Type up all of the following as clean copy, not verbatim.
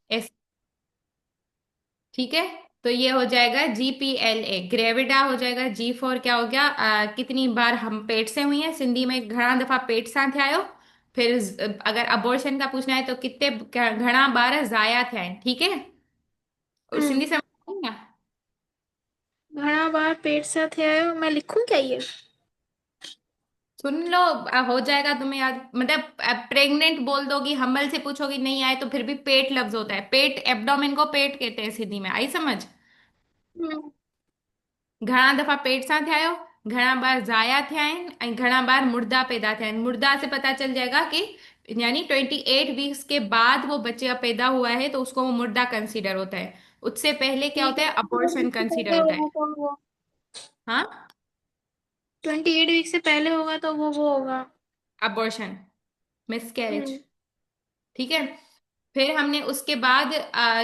S. ठीक है। तो ये हो जाएगा GPLA, ग्रेविडा हो जाएगा। जी फॉर क्या हो गया, कितनी बार हम पेट से हुई हैं, सिंधी में घणा दफा पेट सां थिया आयो। फिर अगर अबॉर्शन का पूछना है तो कितने घणा बार जाया थिया आहिनि, ठीक है। और हम्म। सिंधी समझ आई ना। घना बार पेट से थे आयो, मैं लिखूं क्या ये? सुन लो, हो जाएगा तुम्हें याद। मतलब प्रेग्नेंट बोल दोगी, हमल से पूछोगी नहीं आए तो फिर भी पेट लफ्ज होता है। पेट, एब्डोमेन को पेट कहते हैं सिंधी में, आई समझ। हम्म। घणा दफा पेट सां थिया आहियो, घणा बार जाया थिया आहिनि, ऐं घणा बार मुर्दा पैदा थिया आहिनि। मुर्दा से पता चल जाएगा कि यानी 28 वीक्स के बाद वो बच्चा पैदा हुआ है तो उसको वो मुर्दा कंसीडर होता है। उससे पहले क्या ठीक होता है, है, अबॉर्शन से कंसीडर पहले होता होगा है। तो वो हाँ, 28 वीक से पहले होगा तो वो होगा। Abortion, miscarriage. हम्म। ठीक है। फिर हमने उसके बाद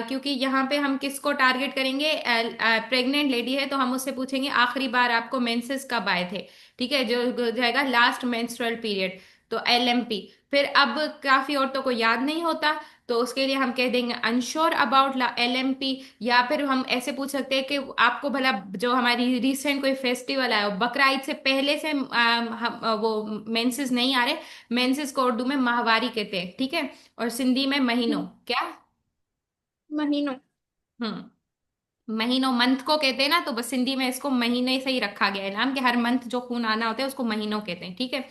क्योंकि यहाँ पे हम किसको टारगेट करेंगे, प्रेग्नेंट लेडी है तो हम उससे पूछेंगे आखिरी बार आपको मेंसेस कब आए थे। ठीक है, जो हो जाएगा लास्ट मेंस्ट्रुअल पीरियड, तो LMP। फिर अब काफी औरतों को याद नहीं होता, तो उसके लिए हम कह देंगे अनश्योर अबाउट LMP। या फिर हम ऐसे पूछ सकते हैं कि आपको भला जो हमारी रिसेंट कोई फेस्टिवल आया हो, बकरा ईद से पहले से वो मेंसेस नहीं आ रहे। मेंसेस को उर्दू में माहवारी कहते हैं, ठीक है। और सिंधी में महीनों, हम्म, क्या। महीनों। महीनों मंथ को कहते हैं ना, तो बस सिंधी में इसको महीने से ही रखा गया है नाम, कि हर मंथ जो खून आना होता है उसको महीनों कहते हैं, ठीक है।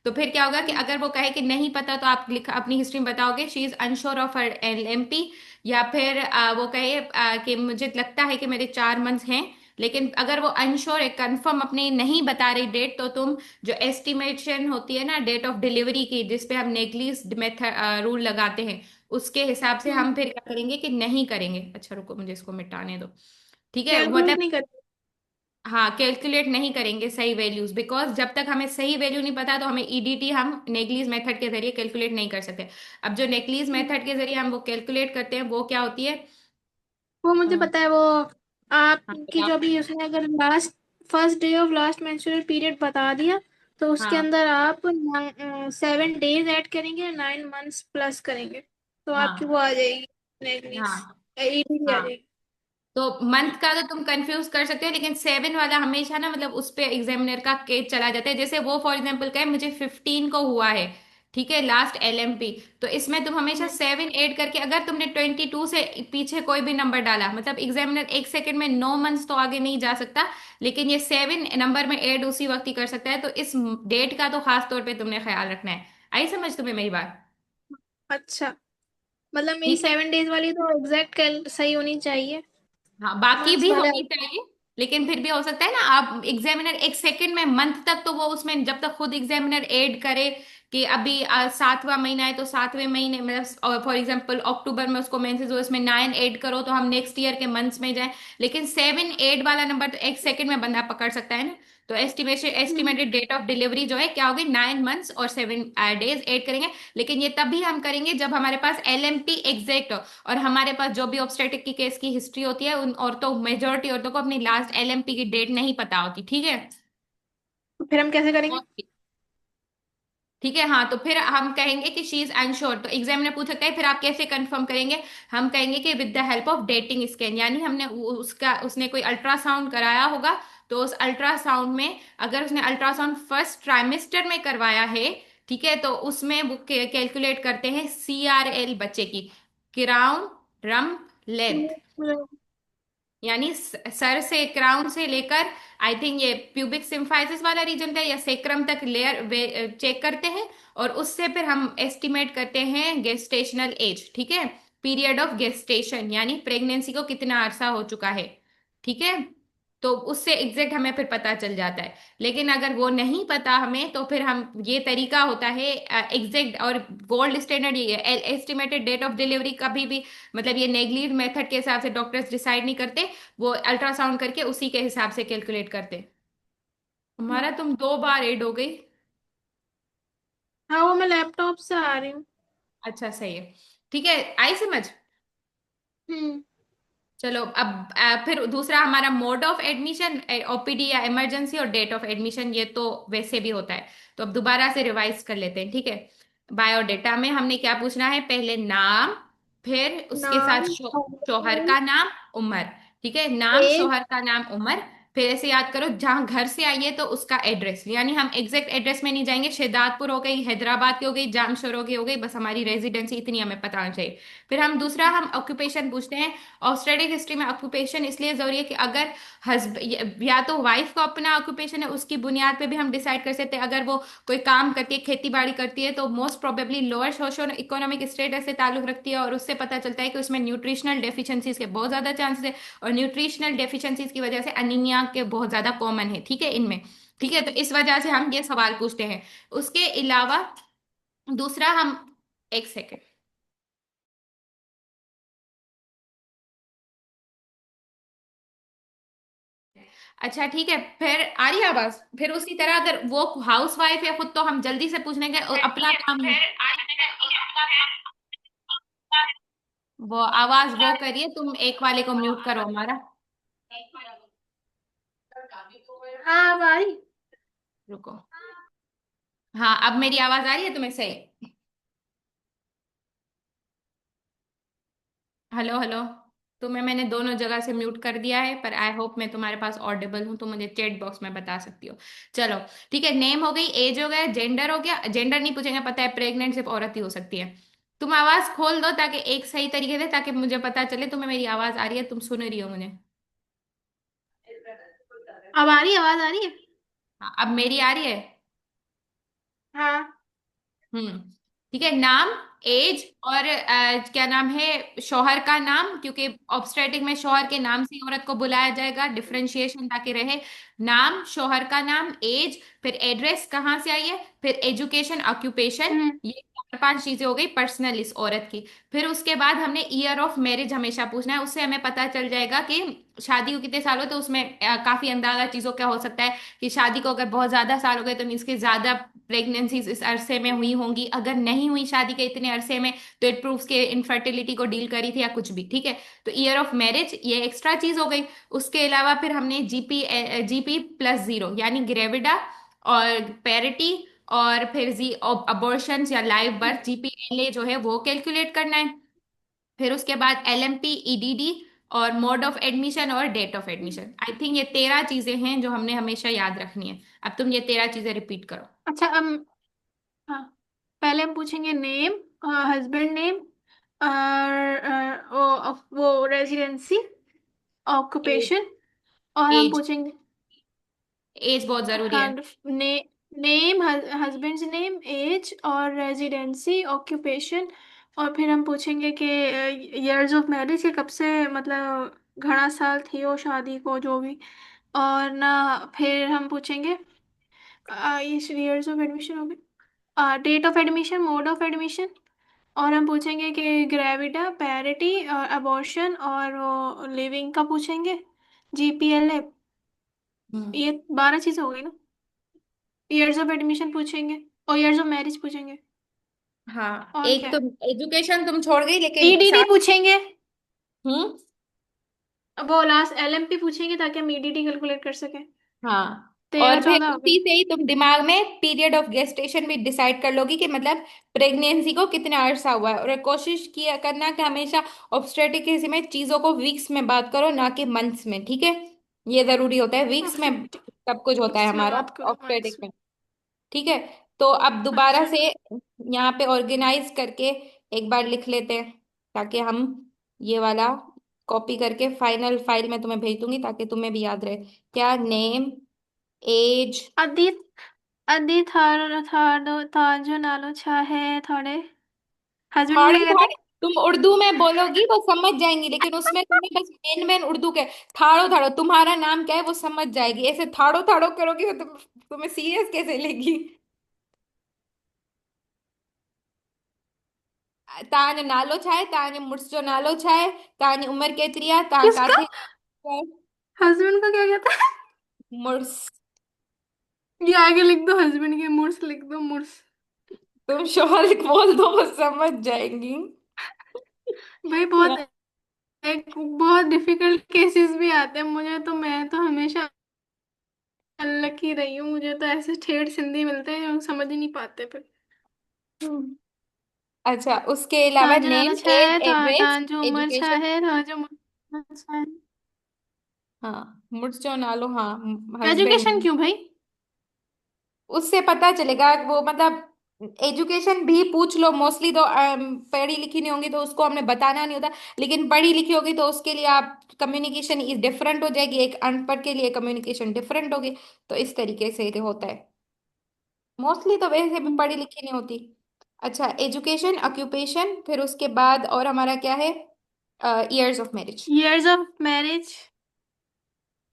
तो फिर क्या होगा कि हम्म। अगर वो कहे कि नहीं पता तो आप लिख अपनी हिस्ट्री में बताओगे she is unsure of her LMP। या फिर वो कहे कि मुझे लगता है कि मेरे 4 मंथ्स हैं। लेकिन अगर वो अनश्योर है, कंफर्म अपनी नहीं बता रही डेट, तो तुम जो एस्टिमेशन होती है ना डेट ऑफ डिलीवरी की, जिसपे हम नेग्लिस मेथड रूल लगाते हैं, उसके हिसाब से हम्म। हम फिर क्या करेंगे कि नहीं करेंगे। अच्छा रुको, मुझे इसको मिटाने दो। ठीक है, कैलकुलेट मतलब नहीं करते। हाँ, कैलकुलेट नहीं करेंगे सही वैल्यूज, बिकॉज जब तक हमें सही वैल्यू नहीं पता तो हमें EDT हम नेगलीज मेथड के जरिए कैलकुलेट नहीं कर सकते। अब जो नेगलीज हम्म। मेथड के जरिए हम वो कैलकुलेट करते हैं वो क्या होती है। वो मुझे हाँ, पता है वो। आपकी बताओ। जो भी उसने अगर last first day of last menstrual period बता दिया, तो उसके हाँ, अंदर आप 7 डेज ऐड करेंगे, 9 मंथ्स प्लस करेंगे, तो आपकी वो हाँ, आ जाएगी नेगलिस, हाँ, ईडीडी आ हाँ। जाएगी। तो मंथ का तो तुम कंफ्यूज कर सकते हो, लेकिन 7 वाला हमेशा ना, मतलब उस पे एग्जामिनर का केस चला जाता है। जैसे वो फॉर एग्जाम्पल कहे मुझे 15 को हुआ है, ठीक है, लास्ट LMP। तो इसमें तुम हमेशा हम्म। 7 ऐड करके, अगर तुमने 22 से पीछे कोई भी नंबर डाला, मतलब एग्जामिनर 1 सेकंड में 9 मंथ्स तो आगे नहीं जा सकता, लेकिन ये 7 नंबर में ऐड उसी वक्त ही कर सकता है। तो इस डेट का तो खास तौर पे तुमने ख्याल रखना है। आई समझ तुम्हें मेरी बात। अच्छा, मतलब मेरी ठीक है। 7 डेज वाली तो एग्जैक्ट सही होनी चाहिए। हाँ, बाकी मंथ्स भी वाले। होनी चाहिए, लेकिन फिर भी हो सकता है ना, आप एग्जामिनर 1 सेकंड में मंथ तक तो वो उसमें जब तक खुद एग्जामिनर ऐड करे कि अभी 7वां महीना है तो 7वें महीने, मतलब फॉर एग्जांपल अक्टूबर में उसको मेंसेस हो, इसमें 9 ऐड करो तो हम नेक्स्ट ईयर के मंथ्स में जाए। लेकिन 7 8 वाला नंबर तो 1 सेकंड में बंदा पकड़ सकता है ना। तो estimation hmm. Estimated date of delivery जो है क्या होगी, 9 मंथ्स और 7 डेज ऐड करेंगे। लेकिन ये तभी हम करेंगे जब हमारे पास LMP एग्जैक्ट हो, और हमारे पास जो भी ऑब्स्टेट्रिक की केस की हिस्ट्री होती है, उन औरतों, मेजोरिटी औरतों को अपनी लास्ट LMP की डेट नहीं पता होती, ठीक है। तो फिर हम कैसे करेंगे? ठीक है, हाँ, तो फिर हम कहेंगे कि शी इज अनश्योर, तो एग्जामिनर पूछ सकता है फिर आप कैसे कंफर्म करेंगे। हम कहेंगे कि with the help of dating scan, यानी हमने उसका उसने कोई अल्ट्रासाउंड कराया होगा, तो उस अल्ट्रासाउंड में, अगर उसने अल्ट्रासाउंड फर्स्ट ट्राइमेस्टर में करवाया है, ठीक है, तो उसमें वो कैलकुलेट करते हैं CRL बच्चे की, क्राउन रम्प लेंथ। यानी सर से, क्राउन से लेकर, आई थिंक ये प्यूबिक सिम्फाइसिस वाला रीजन का या सेक्रम तक लेयर चेक करते हैं। और उससे फिर हम एस्टिमेट करते हैं गेस्टेशनल एज, ठीक है, पीरियड ऑफ गेस्टेशन, यानी प्रेगनेंसी को कितना अरसा हो चुका है, ठीक है। तो उससे एग्जैक्ट हमें फिर पता चल जाता है। लेकिन अगर वो नहीं पता हमें, तो फिर हम, ये तरीका होता है एग्जैक्ट, और गोल्ड स्टैंडर्ड ये है, एस्टिमेटेड डेट ऑफ डिलीवरी कभी भी, मतलब ये नेग्लिज मेथड के हिसाब से डॉक्टर्स डिसाइड नहीं करते, वो अल्ट्रासाउंड करके उसी के हिसाब से कैलकुलेट करते। हमारा तुम 2 बार ऐड हो गई। हाँ, वो मैं लैपटॉप से आ रही हूँ। अच्छा, सही है। ठीक है, आई समझ। हम्म। चलो अब फिर दूसरा हमारा मोड ऑफ एडमिशन, OPD या इमरजेंसी, और डेट ऑफ एडमिशन, ये तो वैसे भी होता है। तो अब दोबारा से रिवाइज कर लेते हैं, ठीक है। बायोडेटा में हमने क्या पूछना है, पहले नाम, फिर उसके साथ नाम, शौहर का नाम, उम्र। ठीक है, नाम, एज। शौहर का नाम, उम्र। फिर ऐसे याद करो जहां घर से आई है तो उसका एड्रेस, यानी हम एग्जैक्ट एड्रेस में नहीं जाएंगे, शहदादपुर हो गई, हैदराबाद की हो गई, जामशोरो की हो गई, बस हमारी रेजिडेंसी इतनी हमें पता होना चाहिए। फिर हम दूसरा हम ऑक्यूपेशन पूछते हैं। ऑस्ट्रेलियन हिस्ट्री में ऑक्यूपेशन इसलिए जरूरी है कि अगर हस्बैंड या तो वाइफ का अपना ऑक्यूपेशन है, उसकी बुनियाद पे भी हम डिसाइड कर सकते हैं। अगर वो कोई काम करती है, खेती बाड़ी करती है, तो most probably lower socio economic status से ताल्लुक रखती है, और उससे पता चलता है कि उसमें न्यूट्रिशनल डेफिशिएंसीज के बहुत ज्यादा चांसेस है। और न्यूट्रिशनल डेफिशिएंसीज की वजह से अनीमिया के बहुत ज्यादा कॉमन है, ठीक है, इनमें। ठीक है, तो इस वजह से हम ये सवाल पूछते हैं। उसके अलावा दूसरा हम, एक सेकेंड। अच्छा ठीक है, फिर आ रही है आवाज? फिर उसी तरह अगर वो हाउस वाइफ है खुद, तो हम जल्दी से पूछ लेंगे और अपना काम है। वो आवाज वो करिए, तुम एक वाले को म्यूट करो हमारा। हाँ अब आ रही। रुको। हाँ, अब मेरी आवाज आ रही है तुम्हें सही? Hello hello. तुम्हें मैंने दोनों जगह से म्यूट कर दिया है, पर आई होप मैं तुम्हारे पास ऑडिबल हूँ, तो मुझे चैट बॉक्स में बता सकती हो। चलो। ठीक है, नेम हो गई, एज हो गया, जेंडर हो गया। जेंडर नहीं पूछेंगे, पता है प्रेग्नेंट सिर्फ औरत ही हो सकती है। तुम आवाज खोल दो ताकि एक सही तरीके से, ताकि मुझे पता चले तुम्हें मेरी आवाज आ रही है, तुम सुन रही हो मुझे। अब आ रही है, आवाज आ रही है। हाँ, अब मेरी आ रही है। हाँ। हम्म। ठीक है, नाम, एज, और क्या नाम है, शौहर का नाम, क्योंकि ऑब्स्टेट्रिक में शौहर के नाम से ही औरत को बुलाया जाएगा, डिफरेंशिएशन ताकि रहे। नाम, शौहर का नाम, एज, फिर एड्रेस कहाँ से आई है, फिर एजुकेशन, ऑक्यूपेशन। हम्म। ये 4-5 चीजें हो गई पर्सनल इस औरत की। फिर उसके बाद हमने ईयर ऑफ मैरिज हमेशा पूछना है, उससे हमें पता चल जाएगा कि शादी को कितने साल हो, तो उसमें काफी अंदाजा चीजों क्या हो सकता है कि शादी को अगर बहुत ज्यादा साल हो गए तो मीन्स कि ज्यादा प्रेगनेंसीज इस अरसे में हुई होंगी, अगर नहीं हुई शादी के इतने अरसे में तो इट प्रूव्स के इनफर्टिलिटी को डील करी थी या कुछ भी। ठीक है, तो ईयर ऑफ मैरिज ये एक्स्ट्रा चीज हो गई। उसके अलावा फिर हमने जीपी, जीपी प्लस जीरो यानी ग्रेविडा और पैरिटी, और फिर जी अबॉर्शन या लाइव बर्थ, जीपीएलए जो है वो कैलकुलेट करना है। फिर उसके बाद एलएमपी, ईडीडी, और मोड ऑफ एडमिशन और date of admission. I think ये 13 चीजें हैं जो हमने हमेशा याद रखनी है। अब तुम ये 13 चीजें रिपीट करो। अच्छा हाँ, पहले हम पूछेंगे नेम, हस्बैंड नेम, और वो रेजिडेंसी, एज। ऑक्यूपेशन। और हम एज। पूछेंगे, एज बहुत जरूरी हाँ, है। नेम, हस्बैंड्स नेम, एज और रेजिडेंसी, ऑक्यूपेशन। और फिर हम पूछेंगे कि इयर्स ऑफ मैरिज के कब से, मतलब घना साल थी वो शादी को, जो भी। और ना, फिर हम पूछेंगे ये इयर्स ऑफ एडमिशन हो गए, date of admission, mode of admission. और हम पूछेंगे कि ग्रेविडा, पैरिटी और अबॉर्शन, और वो लिविंग का पूछेंगे, जीपीएलए। हम्म। ये 12 चीज़ हो गई ना। ईयर्स ऑफ एडमिशन पूछेंगे और ईयर्स ऑफ मैरिज पूछेंगे। हाँ, और एक क्या, तो एजुकेशन तुम छोड़ गई, लेकिन ईडीडी साथ। पूछेंगे। हम्म। अब वो लास्ट एलएमपी पूछेंगे ताकि हम ईडीडी कैलकुलेट कर सकें। हाँ, और 13 फिर 14 हो गए। उसी से ही तुम दिमाग में पीरियड ऑफ गेस्टेशन भी डिसाइड कर लोगी कि मतलब प्रेगनेंसी को कितना अरसा हुआ है। और कोशिश किया करना कि हमेशा ऑब्स्टेट्रिक केस में चीजों को वीक्स में बात करो, ना कि मंथ्स में। ठीक है, ये जरूरी होता है, वीक्स में सब कुछ होता है इसमें हमारा बात करो ऑब्स्टेट्रिक मंथ्स में। में। ठीक है, तो अब दोबारा अच्छा। से यहाँ पे ऑर्गेनाइज करके एक बार लिख लेते हैं, ताकि हम ये वाला कॉपी करके फाइनल फाइल में तुम्हें भेज दूंगी, ताकि तुम्हें भी याद रहे। क्या, नेम, एज। अदित, अदित थारो थारो ताजो नालो छा है थोड़े, हस्बैंड को थाड़े क्या कहते थाड़े, हैं? तुम उर्दू में बोलोगी वो समझ जाएंगी, लेकिन उसमें तुम्हें बस मेन मेन उर्दू के थाड़ो थाड़ो, तुम्हारा नाम क्या है वो समझ जाएगी। ऐसे थाड़ो थाड़ो करोगी तो तुम्हें सीरियस कैसे लेगी। तव्हांजो नालो छा आहे, तव्हांजे मुड़ुस जो नालो छा आहे, तव्हांजी उमिरि केतिरी आहे, तव्हां किसका? काथे आहे? हस्बैंड को क्या कहते हैं? मुड़ुस। ये आगे लिख दो, हस्बैंड के मुर्स लिख दो, मुर्स। तुम शोहर बोल दो वो समझ जाएंगी। भाई बहुत डिफिकल्ट केसेस भी आते हैं मुझे, तो मैं तो हमेशा अनलकी रही हूँ, मुझे तो ऐसे ठेठ सिंधी मिलते हैं जो समझ ही नहीं पाते फिर। अच्छा, उसके अलावा ताजा नेम, नाना एज, छाया एड्रेस, तांजो उमर एजुकेशन। छाया ताजो उमर छाया। हाँ, मुझसे नालो, हाँ। Husband education name. क्यों भाई? उससे पता चलेगा वो, मतलब एजुकेशन भी पूछ लो मोस्टली तो पढ़ी लिखी नहीं होंगी तो उसको हमने बताना नहीं होता। लेकिन पढ़ी लिखी होगी तो उसके लिए आप कम्युनिकेशन इज डिफरेंट हो जाएगी, एक अनपढ़ के लिए कम्युनिकेशन डिफरेंट होगी। तो इस तरीके से ये होता है। मोस्टली तो वैसे भी पढ़ी लिखी नहीं होती। अच्छा, एजुकेशन, ऑक्यूपेशन, फिर उसके बाद और हमारा क्या है? Years of marriage. Years of marriage.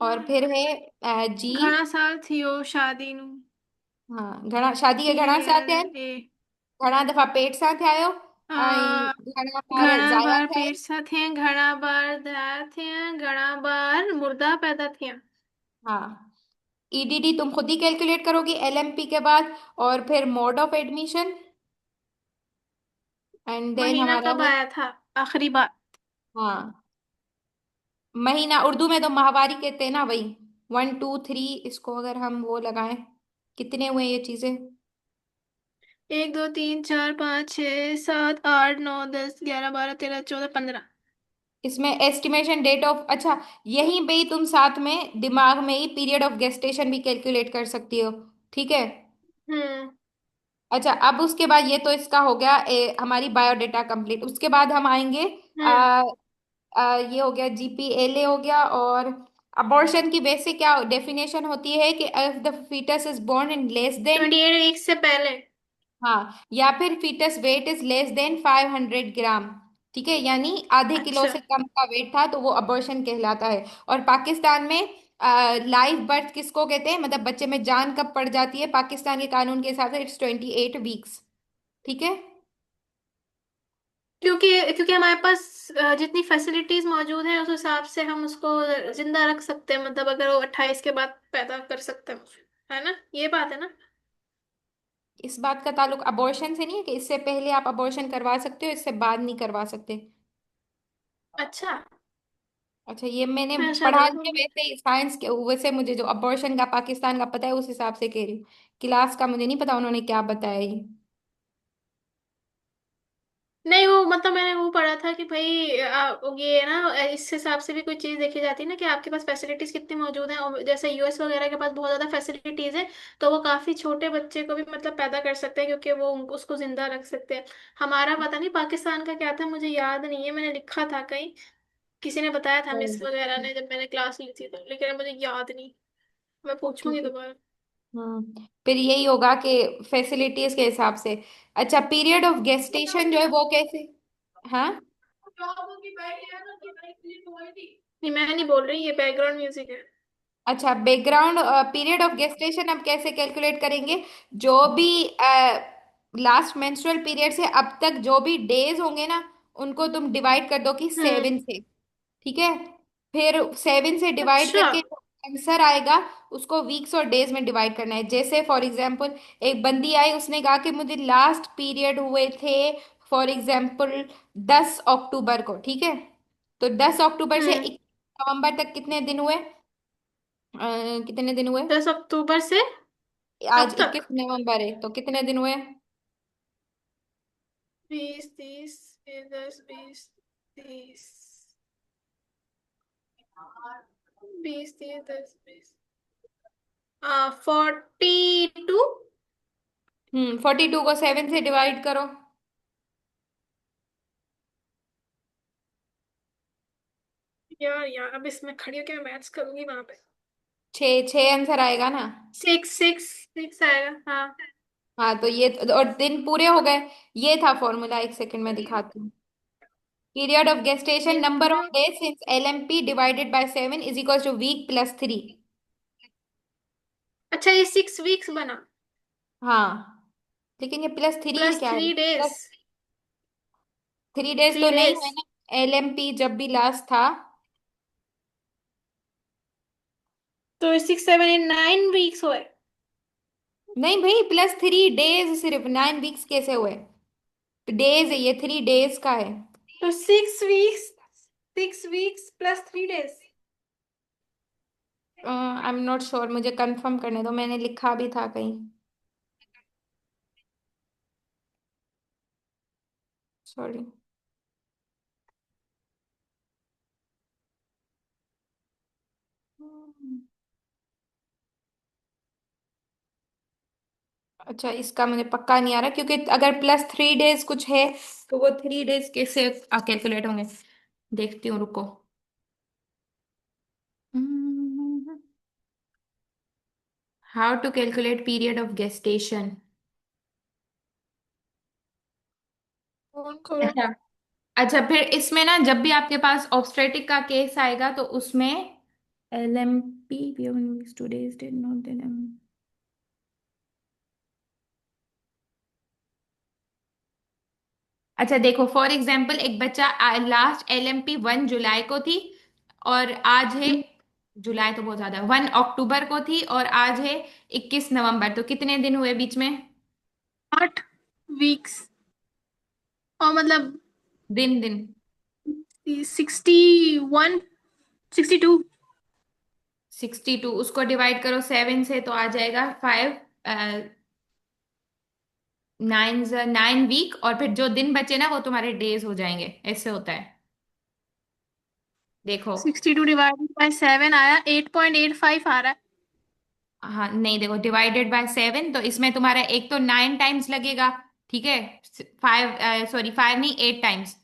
और फिर है जी। घणा साल थियो शादी नु? हाँ, घना शादी के घना साल थिया ईयर आहिनि? ए घणा दफ़ा पेट सां थिया आहियो? आ, ऐं घणा ॿार घणा ज़ाया बार थिया पेट आहिनि? सां थिया, घणा बार दया थिया, घणा बार मुर्दा पैदा थिया। हाँ। ईडीडी तुम खुद ही कैलकुलेट करोगी एलएमपी के बाद। और फिर mode of admission. And then महीना हमारा कब है। आया था आखिरी बार? हाँ, महीना उर्दू में तो माहवारी कहते हैं ना, वही 1 2 3। इसको अगर हम वो लगाएं, कितने हुए ये चीजें? 1 2 3 4 5 6 7 8 9 10 11 12 13 14 15। इसमें एस्टिमेशन डेट ऑफ, अच्छा, यहीं पे ही तुम साथ में दिमाग में ही पीरियड ऑफ गेस्टेशन भी कैलकुलेट कर सकती हो। ठीक है। हम्म। अच्छा, अब उसके बाद ये तो इसका हो गया हमारी बायोडेटा कंप्लीट। उसके बाद हम आएंगे। हम्म। आ, ये हो गया जीपीएलए हो गया। और अबॉर्शन की बेसिक क्या डेफिनेशन होती है कि if the foetus is born in less than, 28 week से पहले। हाँ, या फिर foetus weight is less than 500 gram. ठीक है, यानी आधे किलो अच्छा। से कम का वेट था तो वो अबॉर्शन कहलाता है। और पाकिस्तान में लाइव बर्थ किसको कहते हैं, मतलब बच्चे में जान कब पड़ जाती है पाकिस्तान के कानून के हिसाब से? It's 28 weeks. ठीक है। क्योंकि क्योंकि हमारे पास जितनी फैसिलिटीज मौजूद हैं उस हिसाब से हम उसको जिंदा रख सकते हैं, मतलब अगर वो 28 के बाद पैदा कर सकते हैं, है ना, ये बात है ना? इस बात का ताल्लुक अबॉर्शन से नहीं है कि इससे पहले आप अबॉर्शन करवा सकते हो, इससे बाद नहीं करवा सकते। अच्छा। अच्छा, ये मैंने मैं शायद पढ़ा अलग नहीं है, होंगी। वैसे ही साइंस के वैसे मुझे जो अबॉर्शन का पाकिस्तान का पता है उस हिसाब से कह रही हूँ। क्लास का मुझे नहीं पता उन्होंने क्या बताया ये। नहीं, वो मतलब मैंने वो पढ़ा था कि भाई ये है ना, इस हिसाब से भी कोई चीज देखी जाती है ना कि आपके पास फैसिलिटीज कितनी मौजूद हैं, और जैसे यूएस वगैरह के पास बहुत ज्यादा फैसिलिटीज है, तो वो काफी छोटे बच्चे को भी मतलब पैदा कर सकते हैं क्योंकि वो उसको जिंदा रख सकते हैं। हमारा पता नहीं पाकिस्तान का क्या था, मुझे याद नहीं है, मैंने लिखा था कहीं, किसी ने बताया था मिस हम्म, वगैरह ने जब मैंने क्लास ली थी तो, लेकिन मुझे याद नहीं। मैं पूछूंगी ठीक है। दोबारा। फिर यही होगा कि फैसिलिटीज के हिसाब से। अच्छा, पीरियड ऑफ गेस्टेशन जो है वो कैसे? हाँ। नहीं, मैं नहीं बोल रही, ये बैकग्राउंड म्यूजिक है। अच्छा, बैकग्राउंड पीरियड ऑफ गेस्टेशन हम कैसे कैलकुलेट करेंगे? जो भी लास्ट मेंस्ट्रुअल पीरियड से अब तक जो भी डेज होंगे ना, उनको तुम डिवाइड कर दो कि हम्म। 7 से। ठीक है। फिर 7 से डिवाइड अच्छा। करके जो आंसर आएगा उसको वीक्स और डेज में डिवाइड करना है। जैसे फॉर एग्जांपल, एक बंदी आई, उसने कहा कि मुझे लास्ट पीरियड हुए थे फॉर एग्जांपल 10 अक्टूबर को। ठीक है। तो 10 अक्टूबर से हम्म। 21 नवंबर तक कितने दिन हुए? कितने दिन हुए? 10 अक्टूबर से आज अब तक 21 नवंबर है तो कितने दिन हुए? 20 30 10 20 30 20 30 10 20 42। 42 को 7 से डिवाइड करो। यार यार, अब इसमें खड़ी होकर मैं मैथ्स करूंगी वहां पे। 6 6 आंसर आएगा ना? 6 6 6 आएगा, हाँ। हाँ, तो ये और दिन पूरे हो गए। ये था फॉर्मूला, एक सेकंड में दिखाती हूँ। पीरियड ऑफ गेस्टेशन, दिन नंबर पूरे of days since LMP divided by 7 is equal to week plus 3। अच्छा, ये 6 वीक्स बना? हाँ, लेकिन ये प्लस 3 है, प्लस क्या है? 3 डेज। प्लस 3 डेज थ्री तो नहीं डेज है ना? एलएमपी जब भी लास्ट था। तो 6 7 8 9 वीक्स हुए। नहीं भाई, +3 डेज, सिर्फ 9 वीक्स कैसे हुए? डेज है, ये 3 डेज का है। तो 6 weeks, 6 weeks plus 3 days. I am not sure, मुझे कंफर्म करने दो, मैंने लिखा भी था कहीं। सॉरी। अच्छा, इसका मुझे पक्का नहीं आ रहा, क्योंकि अगर +3 डेज कुछ है तो वो 3 डेज कैसे कैलकुलेट होंगे। देखती हूँ, रुको। How to calculate period of gestation. Phone करो। अच्छा। अच्छा, फिर इसमें ना जब भी आपके पास ऑब्स्टेट्रिक का केस आएगा तो उसमें LMP today's did not then. अच्छा देखो, फॉर एग्जाम्पल एक बच्चा लास्ट LMP 1 जुलाई को थी, और आज है, जुलाई तो बहुत ज्यादा, 1 अक्टूबर को थी और आज है 21 नवंबर, तो कितने दिन हुए बीच में? 8 वीक्स। और मतलब दिन दिन। 61, 62। 62, उसको डिवाइड करो 7 से तो आ जाएगा 5, 9 9 वीक, और फिर जो दिन बचे ना वो तुम्हारे डेज हो जाएंगे, ऐसे होता है। देखो। 62 डिवाइडेड बाय 7 आया, 8.85 आ रहा है। हाँ नहीं, देखो डिवाइडेड बाय 7 तो इसमें तुम्हारा एक तो 9 टाइम्स लगेगा, ठीक है। 5, सॉरी 5 नहीं, 8 टाइम्स।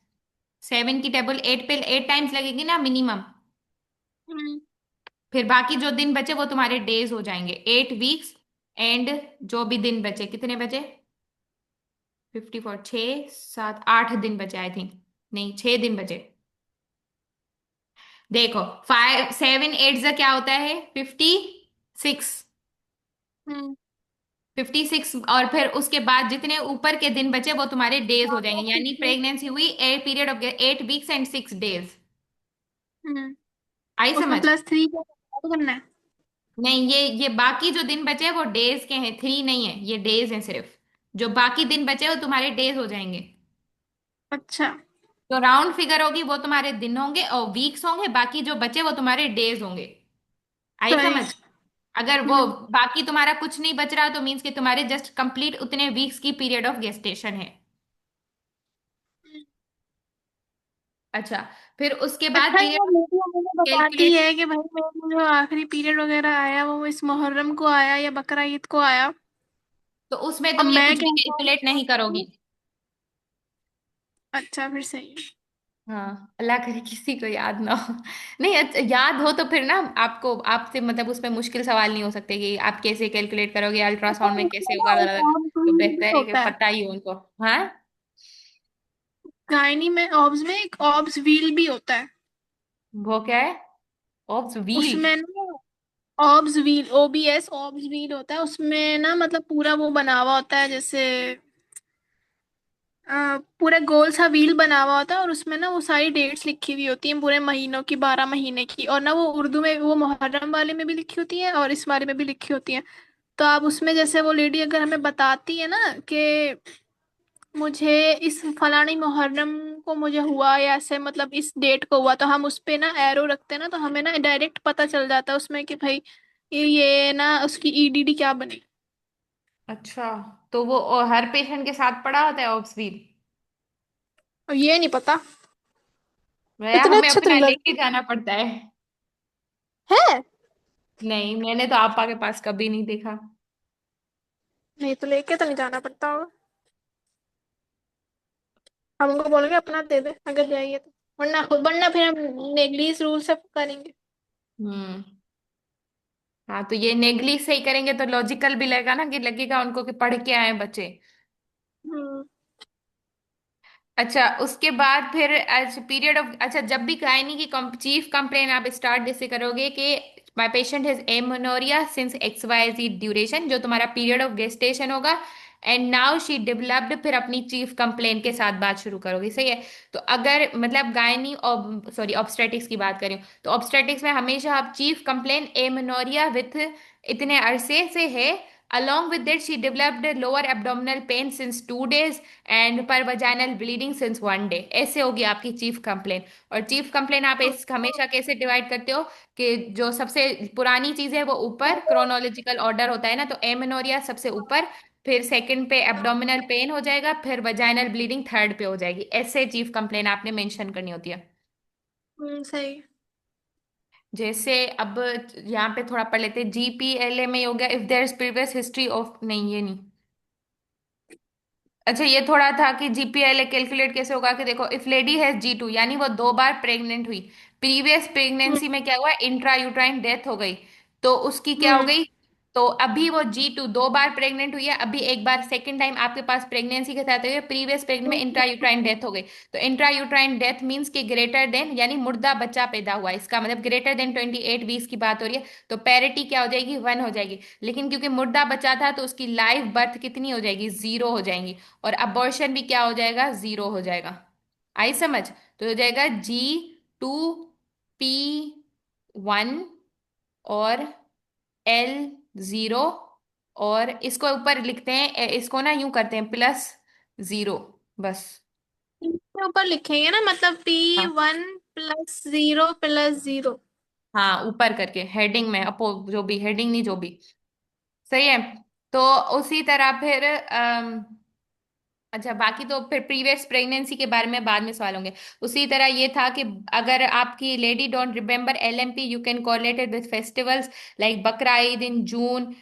7 की टेबल 8 पे 8 टाइम्स लगेगी ना मिनिमम। हम्म। फिर बाकी जो दिन बचे वो तुम्हारे डेज हो जाएंगे, 8 वीक्स। एंड जो भी दिन बचे, कितने बचे? 54, 6 7 8 दिन बचे आई थिंक। नहीं, 6 दिन बचे। देखो, 5 7 8 से क्या होता है? 56। हम्म। 56, और फिर उसके बाद जितने ऊपर के दिन बचे वो तुम्हारे डेज हो जाएंगे, यानी 6 प्रेगनेंसी हुई a period of 8 weeks and 6 days. हम्म। आई उसमें समझ? +3 को करना है। नहीं, ये बाकी जो दिन बचे हैं वो डेज के हैं, 3 नहीं है, ये डेज हैं सिर्फ। जो बाकी दिन बचे वो तुम्हारे डेज हो जाएंगे। अच्छा। तो राउंड फिगर होगी वो तुम्हारे दिन होंगे और वीक्स होंगे, बाकी जो बचे वो तुम्हारे डेज होंगे। आई सही। समझ? अगर वो हम्म। बाकी तुम्हारा कुछ नहीं बच रहा तो मीन्स कि तुम्हारे जस्ट कंप्लीट उतने वीक्स की पीरियड ऑफ गेस्टेशन है। अच्छा, फिर उसके बाद अच्छा, पीरियड ये ऑफ वीडियो मुझे बताती कैलकुलेट। है कि भाई मेरे जो आखिरी पीरियड वगैरह आया वो इस मुहर्रम को आया या बकरा ईद को आया। तो उसमें और तुम ये मैं कुछ भी कहता कैलकुलेट नहीं करोगी। हूँ। अच्छा, फिर सही है। हाँ, अल्लाह करे किसी को याद ना हो। नहीं, अच्छा, याद हो तो फिर ना आपको, आपसे मतलब उसमें मुश्किल सवाल नहीं हो सकते कि आप कैसे कैलकुलेट करोगे, पता अल्ट्रासाउंड है, में इसमें कैसे ना होगा, एक बड़ा। और तो भी बेहतर है कि होता है। पता ही हो उनको। हाँ। गायनी में ऑब्स में एक ऑब्स व्हील भी होता है। वो क्या है? Obs wheel? उसमें ना obs wheel, OBS obs wheel होता है उसमें ना, मतलब पूरा वो बना हुआ होता है जैसे पूरा गोल सा व्हील बना हुआ होता है, और उसमें ना वो सारी डेट्स लिखी हुई होती हैं पूरे महीनों की, 12 महीने की। और ना वो उर्दू में, वो मुहर्रम वाले में भी लिखी होती है और इस वाले में भी लिखी होती है। तो आप उसमें जैसे वो लेडी अगर हमें बताती है ना कि मुझे इस फलानी मुहर्रम को मुझे हुआ, या ऐसे मतलब इस डेट को हुआ, तो हम उस पे ना एरो रखते हैं ना, तो हमें ना डायरेक्ट पता चल जाता है उसमें कि भाई ये ना उसकी EDD क्या बनी। अच्छा, तो वो हर पेशेंट के साथ पड़ा होता है ऑब्स व्हील? और ये नहीं पता। भैया इतने हमें अच्छे अपना थ्रिलर लेके जाना पड़ता है। है। नहीं, मैंने तो आपा के पास कभी नहीं देखा। नहीं तो लेके तो नहीं जाना पड़ता होगा। हम उनको बोलेंगे अपना दे दे अगर जाइए तो, वरना फिर हम नेगलीस रूल से करेंगे। हम्म। हाँ, तो ये नेगली से ही करेंगे तो लॉजिकल भी लगेगा ना, कि लगेगा उनको कि पढ़ के आए बच्चे। हम्म। अच्छा, उसके बाद फिर अच्छा पीरियड ऑफ, अच्छा जब भी गायनी की चीफ कंप्लेन आप स्टार्ट जैसे करोगे कि my patient has amenorrhoea since XYZ duration, जो तुम्हारा पीरियड ऑफ गेस्टेशन होगा, एंड नाउ शी डेवलप्ड, फिर अपनी चीफ कंप्लेन के साथ बात शुरू करोगे, सही है। तो अगर मतलब गायनी, सॉरी ऑब्स्टेटिक्स की बात करें, तो ऑब्स्टेटिक्स में हमेशा आप चीफ कंप्लेन एमोनोरिया विथ इतने अरसे से है, along with that she developed a lower abdominal pain since 2 days and पर वजाइनल ब्लीडिंग सिंस 1 डे, ऐसे होगी आपकी चीफ कंप्लेन। और चीफ कंप्लेन आप इस हमेशा कैसे डिवाइड करते हो कि जो सबसे पुरानी चीज है वो ऊपर क्रोनोलॉजिकल ऑर्डर होता है ना, तो एमेनोरिया सबसे ऊपर, फिर सेकंड पे एब्डोमिनल पेन हो जाएगा, फिर वजाइनल ब्लीडिंग थर्ड पे हो जाएगी। ऐसे चीफ कंप्लेन आपने मेंशन करनी होती है। सही। जैसे अब यहाँ पे थोड़ा पढ़ लेते हैं, जीपीएलए में हो गया if there is previous history of, नहीं ये नहीं। अच्छा ये थोड़ा था कि जीपीएलए कैलकुलेट कैसे होगा, कि देखो इफ लेडी हैज G2 यानी वो 2 बार प्रेग्नेंट हुई, प्रीवियस हम्म। प्रेगनेंसी में क्या हुआ, इंट्रा यूट्राइन डेथ हो गई, तो उसकी क्या हो हम्म। गई, तो अभी वो G2 2 बार प्रेग्नेंट हुई है, अभी एक बार सेकंड टाइम आपके पास प्रेगनेंसी के साथ हुई, प्रीवियस प्रेगनेंसी में इंट्रा यूट्राइन डेथ हो गई। तो इंट्रा यूट्राइन डेथ मीन्स कि ग्रेटर देन, यानी मुर्दा बच्चा पैदा हुआ, इसका मतलब ग्रेटर देन 28 वीक्स की बात हो रही है, तो पैरिटी क्या हो जाएगी, 1 हो जाएगी। लेकिन क्योंकि मुर्दा बच्चा था तो उसकी लाइव बर्थ कितनी हो जाएगी, 0 हो जाएंगी। और अबॉर्शन भी क्या हो जाएगा, 0 हो जाएगा। आई समझ? तो हो जाएगा G2P1 और L0, और इसको ऊपर लिखते हैं, इसको ना यूं करते हैं +0, बस। इसके ऊपर लिखेंगे ना, मतलब हाँ P1 + 0 + 0। हाँ, ऊपर करके हेडिंग में, अपो जो भी हेडिंग नहीं जो भी, सही है। तो उसी तरह फिर अच्छा बाकी तो फिर प्रीवियस प्रेगनेंसी के बारे में बाद में सवाल होंगे। उसी तरह ये था कि अगर आपकी lady don't remember LMP, you can correlate it with festivals like बकरा ईद इन जून।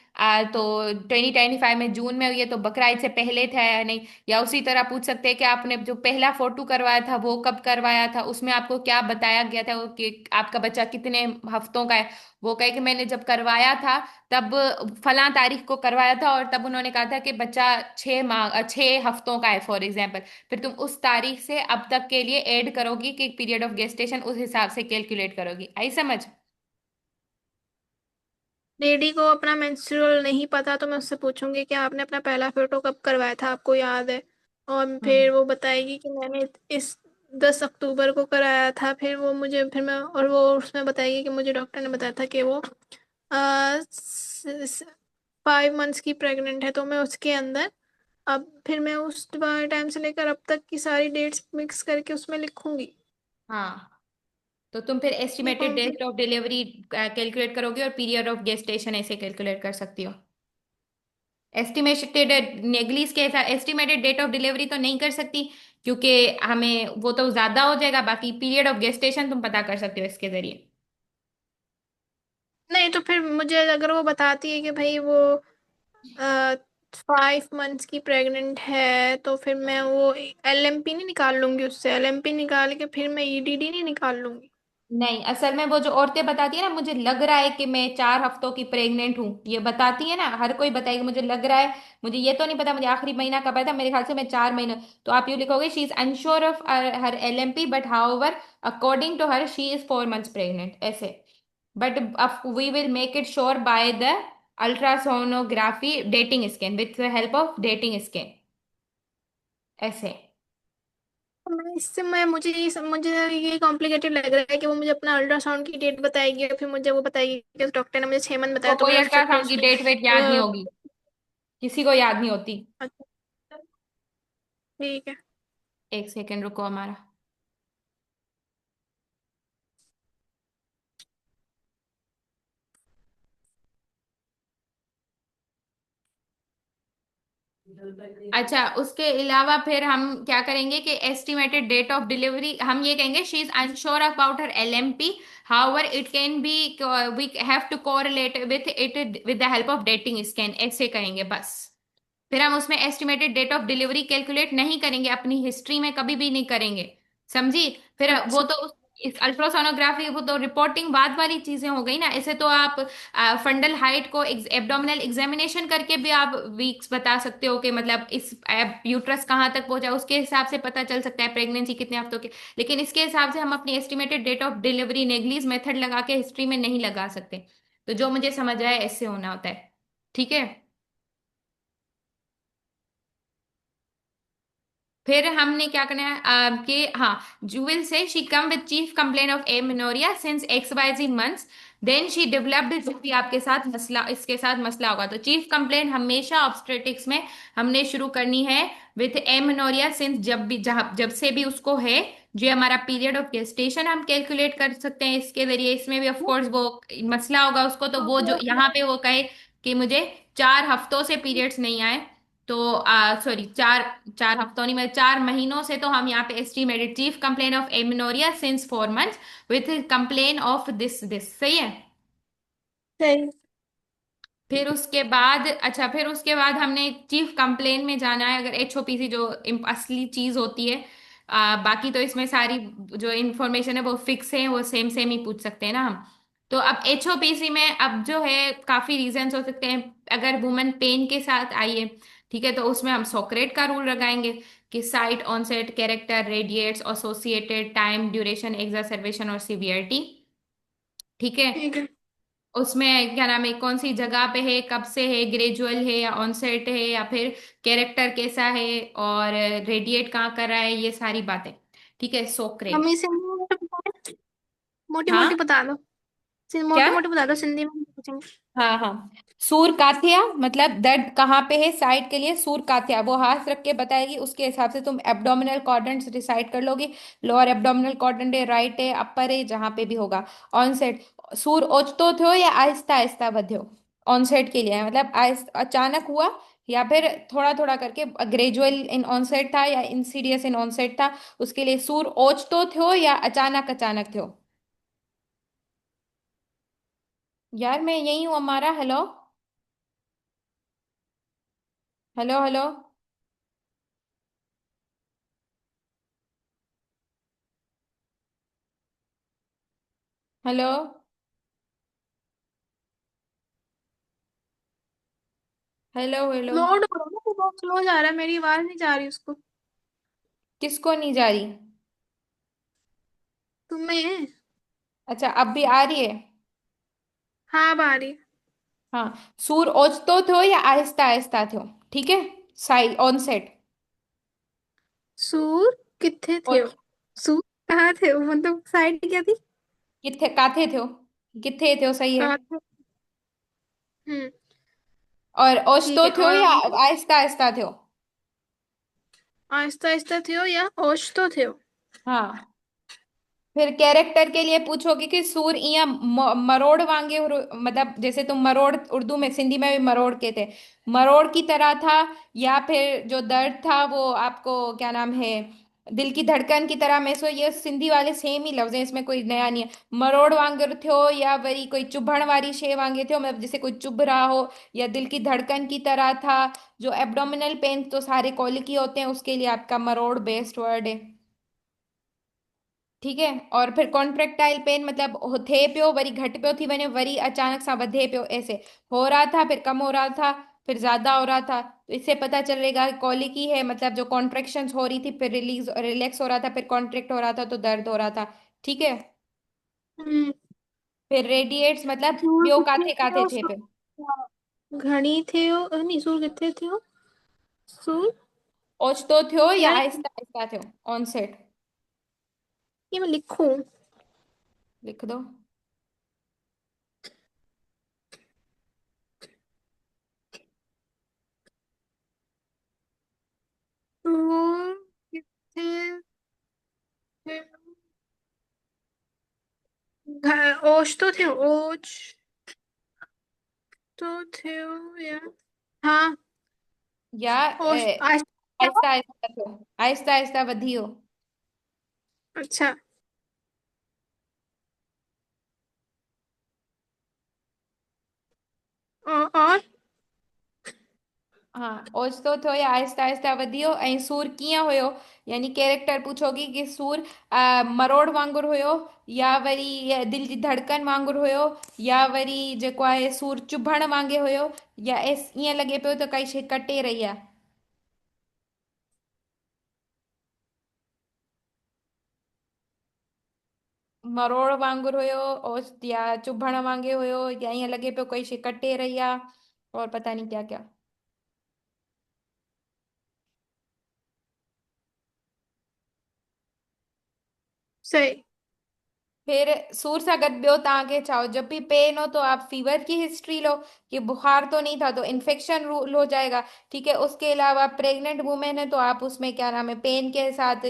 तो 2025 में जून में हुई है, तो बकरा ईद से पहले था या नहीं। या उसी तरह पूछ सकते हैं कि आपने जो पहला फोटो करवाया था वो कब करवाया था, उसमें आपको क्या बताया गया था, वो कि आपका बच्चा कितने हफ्तों का है। वो कहे कि मैंने जब करवाया था तब फला तारीख को करवाया था, और तब उन्होंने कहा था कि बच्चा 6 हफ्तों का है फॉर एग्जाम्पल। फिर तुम उस तारीख से अब तक के लिए ऐड करोगी कि पीरियड ऑफ गेस्टेशन, उस हिसाब से कैलकुलेट करोगी। आई समझ? लेडी को अपना मेंस्ट्रुअल नहीं पता तो मैं उससे पूछूंगी कि आपने अपना पहला फोटो कब करवाया था, आपको याद है? और हम्म। फिर वो बताएगी कि मैंने इस 10 अक्टूबर को कराया था। फिर वो मुझे, फिर मैं, और वो उसमें बताएगी कि मुझे डॉक्टर ने बताया था कि वो 5 मंथ्स की प्रेग्नेंट है। तो मैं उसके अंदर, अब फिर मैं उस टाइम से लेकर अब तक की सारी डेट्स मिक्स करके उसमें लिखूंगी। हाँ, तो तुम फिर ये एस्टिमेटेड कॉम्प्ली डेट ऑफ डिलीवरी कैलकुलेट करोगे, और पीरियड ऑफ गेस्टेशन ऐसे कैलकुलेट कर सकती हो। एस्टिमेटेड नेग्लिस के साथ एस्टिमेटेड डेट ऑफ डिलीवरी तो नहीं कर सकती, क्योंकि हमें वो तो ज्यादा हो जाएगा। बाकी पीरियड ऑफ गेस्टेशन तुम पता कर सकते हो इसके जरिए। नहीं, तो फिर मुझे अगर वो बताती है कि भाई वो 5 मंथ्स की प्रेग्नेंट है, तो फिर मैं वो LMP नहीं निकाल लूंगी उससे? LMP निकाल के फिर मैं EDD नहीं निकाल लूंगी? नहीं, असल में वो जो औरतें बताती है ना, मुझे लग रहा है कि मैं 4 हफ्तों की प्रेग्नेंट हूँ, ये बताती है ना, हर कोई बताएगी मुझे लग रहा है, मुझे ये तो नहीं पता मुझे आखिरी महीना कब आया था, मेरे ख्याल से मैं 4 महीने। तो आप यूँ लिखोगे she is unsure of her LMP, but however according to her she is 4 months pregnant, ऐसे। But we will make it sure by the ultrasonography dating scan, with the help of dating scan, ऐसे। तो मैं इससे मैं मुझे ये complicated लग रहा है कि वो मुझे अपना अल्ट्रासाउंड की डेट बताएगी और फिर मुझे वो बताएगी कि डॉक्टर ने मुझे 6 मंथ को बताया, तो कोई मैं उस चक्कर अल्ट्रासाउंड की उसमें डेट वेट याद नहीं होगी, किसी को याद नहीं होती। अच्छा, ठीक है। एक सेकंड रुको हमारा। अच्छा उसके अलावा फिर हम क्या करेंगे कि एस्टिमेटेड डेट ऑफ डिलीवरी हम ये कहेंगे she is unsure about her LMP, however it can be, we have to correlate with it with the help of dating scan, ऐसे कहेंगे बस। फिर हम उसमें estimated date of delivery calculate नहीं करेंगे, अपनी हिस्ट्री में कभी भी नहीं करेंगे, समझी? फिर वो अच्छा। तो इस अल्ट्रासोनोग्राफी वो तो रिपोर्टिंग बाद वाली चीजें हो गई ना। ऐसे तो आप फंडल हाइट को एब्डोमिनल एग्जामिनेशन करके भी आप वीक्स बता सकते हो, कि मतलब इस यूट्रस कहाँ तक पहुंचा, उसके हिसाब से पता चल सकता है प्रेगनेंसी कितने हफ्तों के। लेकिन इसके हिसाब से हम अपनी estimated date of delivery Naegele's method लगा के हिस्ट्री में नहीं लगा सकते। तो जो मुझे समझ आया ऐसे होना होता है, ठीक है। फिर हमने क्या करना है कि हाँ, जूविल से she came with chief complaint of amenorrhoea since XYZ months, then she developed, जो भी आपके साथ मसला, इसके साथ मसला होगा, तो चीफ कंप्लेन हमेशा ऑब्स्टेट्रिक्स में हमने शुरू करनी है विथ एमेनोरिया सिंस, जब भी जहाँ जब से भी उसको है, जो हमारा पीरियड ऑफ गेस्टेशन हम कैलकुलेट कर सकते हैं इसके जरिए। इसमें भी ऑफ कोर्स वो मसला होगा उसको, तो वो जो यहाँ पे वो कहे कि मुझे 4 हफ्तों से पीरियड्स नहीं आए, तो सॉरी, चार, 4 हफ्तों नहीं, मतलब 4 महीनों से तो हम यहाँ पे estimated chief complaint of amenorrhoea since 4 months with complain of this this, सही है। सही। फिर उसके बाद, अच्छा, फिर उसके बाद हमने चीफ कंप्लेन में जाना है, अगर एचओपीसी जो असली चीज होती है। बाकी तो इसमें सारी जो इंफॉर्मेशन है वो फिक्स है, वो सेम सेम ही पूछ सकते हैं ना हम। तो अब एचओपीसी में अब जो है काफी रीजंस हो सकते हैं। अगर वुमन पेन के साथ आई है, ठीक है, तो उसमें हम सोक्रेट का रूल लगाएंगे कि site, onset, character, radiates, associated time, duration, exacerbation और सीवियरिटी। ठीक है। ठीक है। उसमें क्या नाम है, कौन सी जगह पे है, कब से है, ग्रेजुअल है या ऑनसेट है, या फिर कैरेक्टर कैसा है, और रेडिएट कहाँ कर रहा है, ये सारी बातें। ठीक है, मम्मी सोक्रेट। से मोटी मोटी हाँ। बता दो। क्या? मोटी मोटी बता दो, सिंधी में पूछेंगे। हाँ हाँ। सूर काथिया मतलब दर्द कहाँ पे है, साइड के लिए सूर काथिया वो हाथ रख के बताएगी, उसके हिसाब से तुम एब्डोमिनल क्वाड्रेंट डिसाइड कर लोगे। लोअर एब्डोमिनल क्वाड्रेंट है, राइट है, अपर है, जहाँ पे भी होगा। ऑनसेट, सूर ओचतो थो या आहिस्ता आहिस्ता बध्यो। ऑनसेट के लिए है, मतलब अचानक हुआ या फिर थोड़ा थोड़ा करके, ग्रेजुअल इन ऑनसेट था या इंसीडियस इन ऑनसेट था। उसके लिए सूर ओचतो थो या अचानक अचानक थो। यार मैं यही हूँ हमारा, hello, hello, hello, hello, hello, hello. Load हो रहा है ना, तो बहुत स्लो जा रहा है, मेरी आवाज नहीं जा रही उसको। किसको नहीं जा रही? तुम्हें। अच्छा, अब भी आ रही है? हाँ, अब आ रही। हाँ। सूर ओचतो थो या आहिस्ता आहिस्ता थो। ठीक है। Sai on set. सूर किथे थे हो? ओच, सूर कहाँ थे हो? मतलब साइड क्या थी? किथे काथे थो, किथे थो, सही है। कहाँ थे? हम्म। और ठीक ओचतो है, थो और या आहिस्ता आहिस्ता थो। आहिस्ता आहिस्ता थे हो या होश तो थे हो? हाँ। फिर कैरेक्टर के लिए पूछोगे कि सूर इया मरोड़ वांगे मतलब जैसे तुम मरोड़, उर्दू में, सिंधी में भी मरोड़ के थे, मरोड़ की तरह था, या फिर जो दर्द था वो आपको क्या नाम है, दिल की धड़कन की तरह में। सो ये सिंधी वाले सेम ही लफ्ज हैं, इसमें कोई नया नहीं है। मरोड़ वांगुर थियो या वरी कोई चुभण वारी शे वांगे थियो, मतलब जैसे कोई चुभ रहा हो, या दिल की धड़कन की तरह था। जो एब्डोमिनल पेन तो सारे कॉलिक ही होते हैं, उसके लिए आपका मरोड़ बेस्ट वर्ड है। ठीक है। और फिर कॉन्ट्रेक्टाइल पेन मतलब थे पियो वरी घट पियो थी वने, वरी अचानक सा वधे पियो, ऐसे हो रहा था फिर कम हो रहा था फिर ज्यादा हो रहा था, तो इससे पता चलेगा कॉलिकी है, मतलब जो कॉन्ट्रेक्शंस हो रही थी फिर रिलीज रिलैक्स हो रहा था, फिर कॉन्ट्रैक्ट हो रहा था तो दर्द हो रहा था। ठीक है। हम्म। फिर रेडिएट्स मतलब सूर ब्यो किथे काथे थे काथे हो? थे फिर। घड़ी थे हो, नहीं, सूर किथे थे हो? सूर। ओचतो थियो या यार, आहिस्ता आहिस्ता थियो। On set. ये मैं लिखूं? लिख दो। सूर किथे थे? ओश तो थे, ओश तो थे हो या? हाँ। या ओश आज क्या हो? आहिस्ता आहिस्ता थियो, आहिस्ता आहिस्ता वधियो। अच्छा। और हाँ, ओचितो थियो या आहिस्ता आहिस्ता वधियो, ऐं सूर कीअं हुयो, यानी कैरेक्टर पूछोगी कि सूर मरोड़ वांगुरु हुयो, या वरी दिल जी धड़कन वांगुरु हुयो, या वरी जेको आहे सूर चुभण वांगे हुयो, या ईअं लॻे पियो त काई शइ कटे रही आहे। मरोड़ वांगुरु हुयो, ओच या चुभण वांगे हुयो, या ईअं लॻे पियो कोई शइ कटे रही आहे, और पता नहीं क्या क्या। सही। फिर सूर सा गद्य ताके चाहो, जब भी पेन हो तो आप फीवर की हिस्ट्री लो कि बुखार तो नहीं था, तो इन्फेक्शन रूल हो जाएगा। ठीक है, उसके अलावा प्रेग्नेंट वुमेन है तो आप उसमें क्या नाम है, पेन के साथ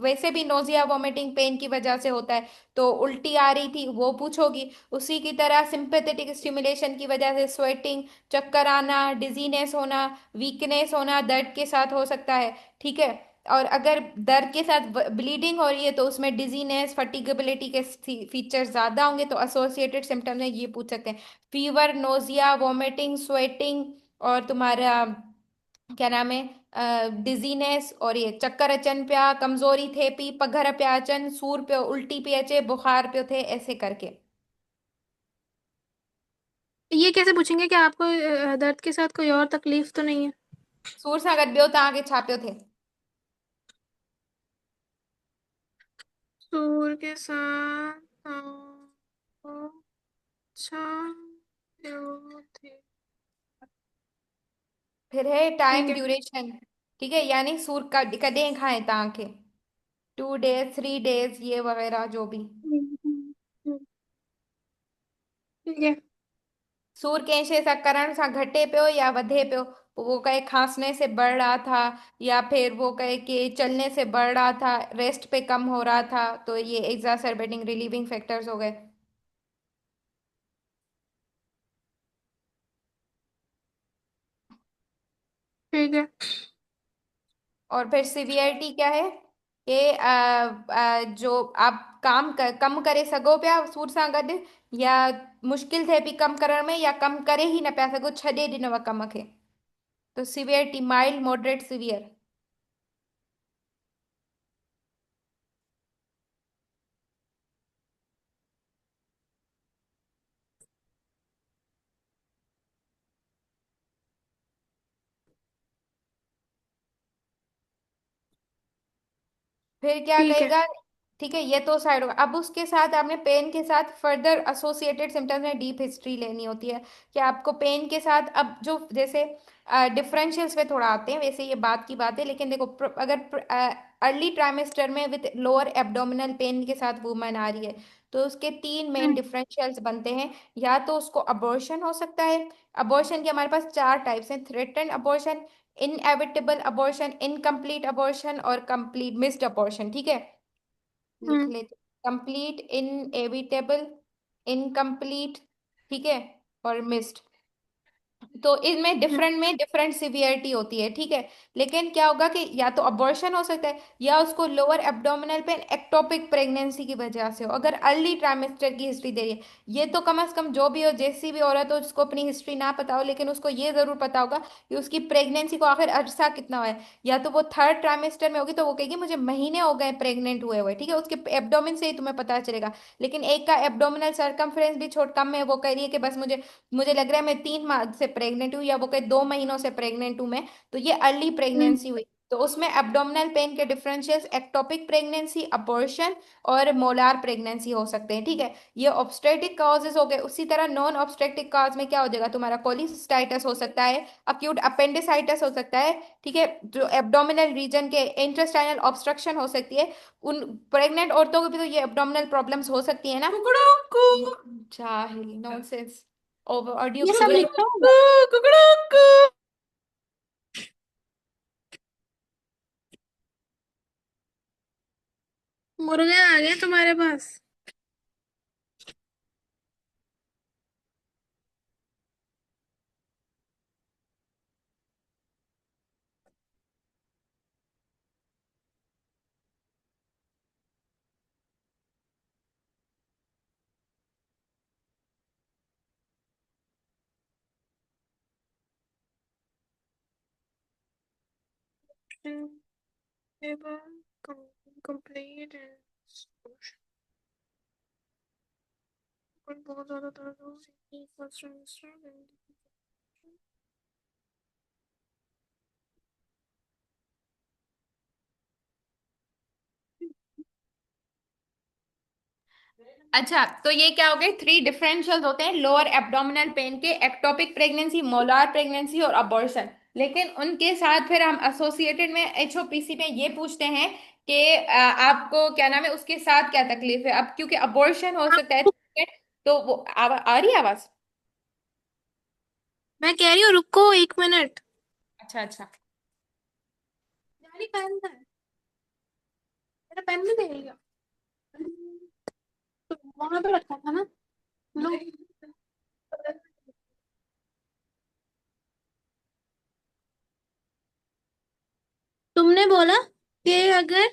वैसे भी नोजिया वोमिटिंग पेन की वजह से होता है, तो उल्टी आ रही थी वो पूछोगी। उसी की तरह सिंपैथेटिक स्टिमुलेशन की वजह से स्वेटिंग, चक्कर आना, डिजीनेस होना, वीकनेस होना दर्द के साथ हो सकता है। ठीक है, और अगर दर्द के साथ ब्लीडिंग हो रही है तो उसमें डिजीनेस, फटीगेबिलिटी के फीचर्स ज्यादा होंगे, तो एसोसिएटेड सिम्टम्स में ये पूछ सकते हैं। फीवर, नोजिया, वोमिटिंग, स्वेटिंग, और तुम्हारा क्या नाम है, डिजीनेस, और ये चक्कर अचन प्या, कमजोरी थे पी, पघर प्याचन, सूर पे, उल्टी पे अचे, बुखार पे थे, ऐसे करके। ये कैसे पूछेंगे कि आपको दर्द के साथ कोई और तकलीफ तो नहीं है? सूर सा गद ब्यो ता आगे छाप्यो थे। सूर के साथ अच्छा थे। फिर है ठीक टाइम है। ड्यूरेशन। ठीक है, यानी सूर का कदे खाए ताके, 2 डेज, 3 डेज, ये वगैरह जो भी। हम्म, ठीक है। सूर कैसे सा करण सा घटे पियो या वधे पियो, वो कहे खांसने से बढ़ रहा था, या फिर वो कहे कि चलने से बढ़ रहा था, रेस्ट पे कम हो रहा था, तो ये एग्जासर्बेटिंग रिलीविंग फैक्टर्स हो गए। ठीक है। और फिर सिवियरिटी क्या है कि जो आप कम करे सगो पिया सूर सां गॾु, या मुश्किल थे पई कम करण में, या कम करे ही न पिया सगो, छॾे ॾिनव कम खे। तो सिवियरिटी माइल्ड, मॉडरेट, सिवियर। फिर क्या ठीक है। कहेगा। ठीक है, ये तो साइड होगा। अब उसके साथ आपने पेन के साथ फर्दर एसोसिएटेड सिम्टम्स में डीप हिस्ट्री लेनी होती है कि आपको पेन के साथ अब जो जैसे डिफरेंशियल्स पे थोड़ा आते हैं, वैसे ये बात की बात है, लेकिन देखो अगर अर्ली ट्राइमेस्टर में विद लोअर एब्डोमिनल पेन के साथ वुमन आ रही है, तो उसके 3 मेन हम्म। डिफरेंशियल्स बनते हैं। या तो उसको अबॉर्शन हो सकता है। अबॉर्शन के हमारे पास 4 टाइप्स हैं: threaten abortion, inevitable abortion, incomplete abortion, और कंप्लीट मिस्ड अबॉर्शन। ठीक है, लिख हम्म। लेते। कंप्लीट, इनएविटेबल, इनकम्प्लीट, ठीक है, और मिस्ड। तो इनमें हम्म। डिफरेंट सिवियरिटी होती है। ठीक है, लेकिन क्या होगा कि या तो अबॉर्शन हो सकता है, या उसको lower abdominal pain ectopic pregnancy की वजह से हो, अगर अर्ली ट्राइमेस्टर की हिस्ट्री दे रही है। ये तो कम से कम जो भी हो, जैसी भी औरत हो जिसको अपनी हिस्ट्री ना पता हो, लेकिन उसको ये जरूर पता होगा कि उसकी प्रेगनेंसी को आखिर अरसा कितना हुआ है। या तो वो थर्ड ट्राइमेस्टर में होगी तो वो कहेगी मुझे महीने हो गए प्रेग्नेंट हुए हुए। ठीक है, उसके एब्डोमिन से ही तुम्हें पता चलेगा। लेकिन एक का एब्डोमिनल सर्कमफ्रेंस भी छोट कम है, वो कह रही है कि बस मुझे मुझे लग रहा है मैं 3 माह से प्रेग्नेंट हूँ, या वो कहे 2 महीनों से प्रेग्नेंट हूँ मैं, तो ये अर्ली हम्म। प्रेगनेंसी हुई। तो उसमें एब्डोमिनल पेन के डिफरेंशियल्स एक्टोपिक प्रेगनेंसी, अबॉर्शन, और मोलार प्रेगनेंसी हो सकते हैं। ठीक है, ये ऑब्स्टेट्रिक कॉजेज हो गए। उसी तरह नॉन ऑब्स्टेट्रिक कॉज में क्या हो जाएगा, तुम्हारा कोलिसिस्टाइटिस हो सकता है, अक्यूट अपेंडिसाइटिस हो सकता है। ठीक है, जो एब्डोमिनल रीजन के इंटेस्टाइनल ऑब्स्ट्रक्शन हो सकती है। उन प्रेग्नेंट औरतों को भी तो ये एब्डोमिनल प्रॉब्लम्स हो सकती है ना। कुकड़ू। जाहिल, नॉनसेंस, ओवर ऑडियो ये सब क्यों। लिखना होगा। कुकड़ू। मुर्गे आ गए तुम्हारे पास। कंप्लीट है। बहुत ज्यादा दर्द हो रही है, फर्स्ट सेमेस्टर। अच्छा, तो ये क्या हो गए, 3 डिफरेंशियल्स होते हैं लोअर एब्डोमिनल पेन के: एक्टोपिक प्रेगनेंसी, मोलार प्रेगनेंसी, और अबॉर्शन। लेकिन उनके साथ फिर हम एसोसिएटेड में एचओपीसी में ये पूछते हैं कि आपको क्या नाम है, उसके साथ क्या तकलीफ है अब, क्योंकि अबॉर्शन हो सकता है, ठीक है? तो वो आ रही है आवाज? मैं कह रही हूँ रुको 1 मिनट। अच्छा अच्छा। यानी पेन था, मेरा पेन नहीं देगा। तो वहां पे रखा था ना। लो। तुमने बोला कि अगर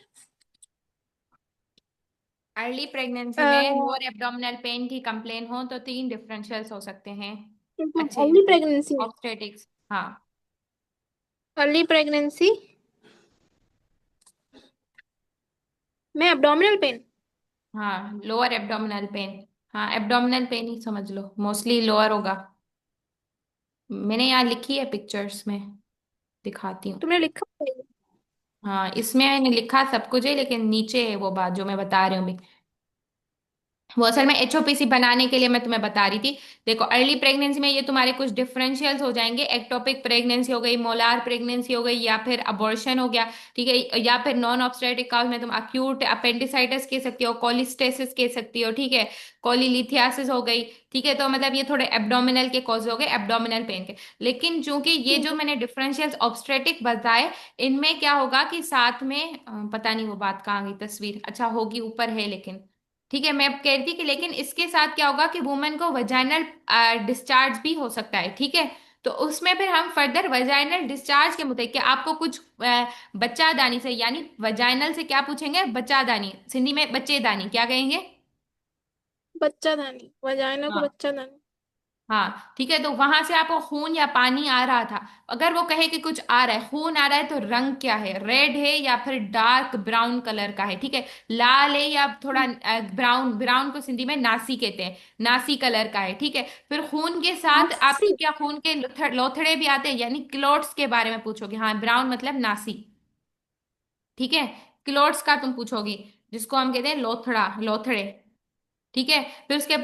अर्ली प्रेगनेंसी में लोअर अर्ली एब्डोमिनल पेन की कंप्लेन हो तो तीन डिफरेंशियल्स हो सकते हैं। अच्छे प्रेगनेंसी में, ऑब्स्टेटिक्स। हाँ। अर्ली प्रेगनेंसी में एब्डोमिनल पेन। हाँ, लोअर एब्डोमिनल पेन। हाँ, एब्डोमिनल पेन ही समझ लो, मोस्टली लोअर होगा। मैंने यहाँ लिखी है पिक्चर्स में, दिखाती हूँ। तुमने लिखा है? हाँ, इसमें मैंने लिखा सब कुछ है, लेकिन नीचे है वो बात जो मैं बता रही हूँ। वो असल में एचओपीसी बनाने के लिए मैं तुम्हें बता रही थी। देखो, अर्ली प्रेगनेंसी में ये तुम्हारे कुछ डिफरेंशियल्स हो जाएंगे। एक्टोपिक प्रेगनेंसी हो गई, मोलार प्रेगनेंसी हो गई, या फिर अबॉर्शन हो गया, ठीक है? या फिर नॉन ऑब्स्टेट्रिक काउज में तुम अक्यूट अपेंडिसाइटिस कह सकती हो, कोलिस्टेसिस कह सकती हो, ठीक है? कोलिलिथियासिस हो गई। ठीक है, तो मतलब ये थोड़े एब्डोमिनल के कॉज हो गए, एब्डोमिनल पेन के। लेकिन चूंकि ये जो मैंने डिफरेंशियल्स ऑब्स्टेट्रिक बताए, इनमें क्या होगा कि साथ में पता नहीं वो बात कहाँ गई, तस्वीर अच्छा होगी ऊपर है लेकिन। ठीक है, मैं अब कह रही थी कि लेकिन इसके साथ क्या होगा कि वुमेन को वजाइनल डिस्चार्ज भी हो सकता है, ठीक है? तो उसमें फिर हम फर्दर वजाइनल डिस्चार्ज के मुताबिक कि आपको कुछ बच्चादानी से, यानी वजाइनल से क्या पूछेंगे, बच्चादानी, सिंधी में बच्चेदानी क्या कहेंगे? बच्चा दानी, वजाइना को हाँ। बच्चा दानी। हाँ, ठीक है, तो वहां से आपको खून या पानी आ रहा था। अगर वो कहे कि कुछ आ रहा है, खून आ रहा है, तो रंग क्या है, रेड है या फिर डार्क ब्राउन कलर का है, ठीक है? लाल है या थोड़ा ब्राउन, ब्राउन को सिंधी में नासी कहते हैं, नासी कलर का है, ठीक है? फिर खून के साथ नासी। आपके क्या खून के लोथड़े भी आते हैं, यानी क्लोट्स के बारे में पूछोगे। हाँ, ब्राउन मतलब नासी, ठीक है? क्लोट्स का तुम पूछोगी, जिसको हम कहते हैं लोथड़ा, लोथड़े। ठीक है, फिर उसके